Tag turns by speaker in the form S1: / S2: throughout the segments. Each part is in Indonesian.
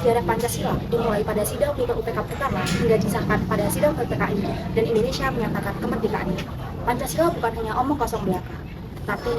S1: sejarah Pancasila dimulai pada sidang pleno UPK pertama hingga disahkan pada sidang PPKI dan Indonesia menyatakan kemerdekaannya. Pancasila bukan hanya omong kosong belaka, tapi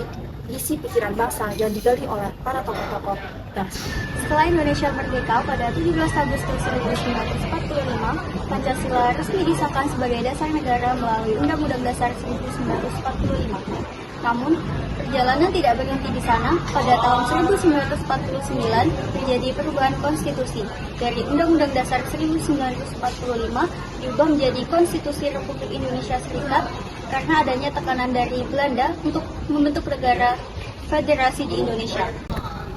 S1: isi pikiran bangsa yang digali oleh para tokoh-tokoh bangsa.
S2: Setelah Indonesia merdeka pada 17 Agustus 1945, Pancasila resmi disahkan sebagai dasar negara melalui Undang-Undang Dasar 1945. Namun, perjalanan tidak berhenti di sana. Pada tahun 1949 terjadi perubahan konstitusi dari Undang-Undang Dasar 1945 diubah menjadi Konstitusi Republik Indonesia Serikat karena adanya tekanan dari Belanda untuk membentuk negara federasi di Indonesia.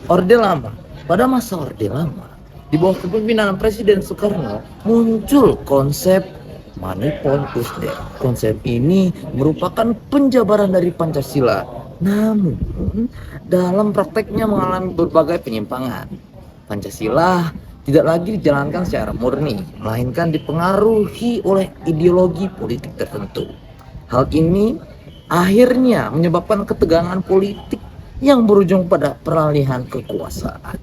S3: Orde Lama. Pada masa Orde Lama, di bawah kepemimpinan Presiden Soekarno, muncul konsep Manipon Usde. Konsep ini merupakan penjabaran dari Pancasila, namun dalam prakteknya mengalami berbagai penyimpangan. Pancasila tidak lagi dijalankan secara murni, melainkan dipengaruhi oleh ideologi politik tertentu. Hal ini akhirnya menyebabkan ketegangan politik yang berujung pada peralihan kekuasaan.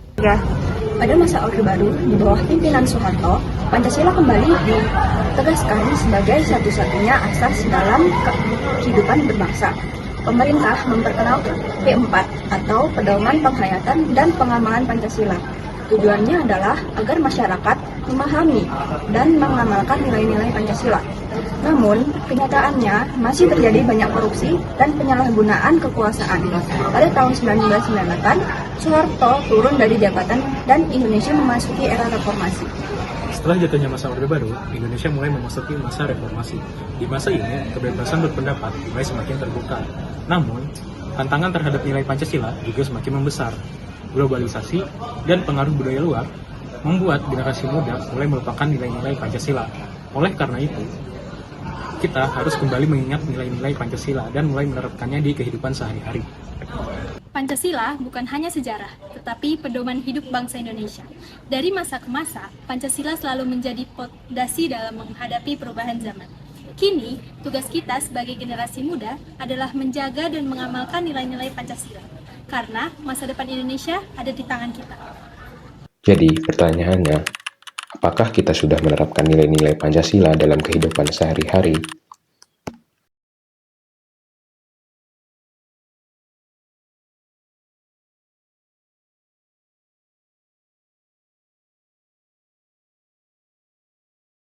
S1: Pada masa Orde Baru, di bawah pimpinan Soeharto, Pancasila kembali ditegaskan sebagai satu-satunya asas dalam kehidupan berbangsa. Pemerintah memperkenalkan P4 atau Pedoman Penghayatan dan Pengamalan Pancasila. Tujuannya adalah agar masyarakat memahami dan mengamalkan nilai-nilai Pancasila. Namun, kenyataannya masih terjadi banyak korupsi dan penyalahgunaan kekuasaan. Pada tahun 1998, Soeharto turun dari jabatan dan Indonesia memasuki era reformasi.
S4: Setelah jatuhnya masa Orde Baru, Indonesia mulai memasuki masa reformasi. Di masa ini, kebebasan berpendapat mulai semakin terbuka. Namun, tantangan terhadap nilai Pancasila juga semakin membesar. Globalisasi dan pengaruh budaya luar membuat generasi muda mulai melupakan nilai-nilai Pancasila. Oleh karena itu, kita harus kembali mengingat nilai-nilai Pancasila dan mulai menerapkannya di kehidupan sehari-hari.
S2: Pancasila bukan hanya sejarah, tetapi pedoman hidup bangsa Indonesia. Dari masa ke masa, Pancasila selalu menjadi fondasi dalam menghadapi perubahan zaman. Kini, tugas kita sebagai generasi muda adalah menjaga dan mengamalkan nilai-nilai Pancasila, karena masa depan Indonesia ada di tangan kita.
S5: Jadi, pertanyaannya, apakah kita sudah menerapkan nilai-nilai Pancasila dalam kehidupan sehari-hari?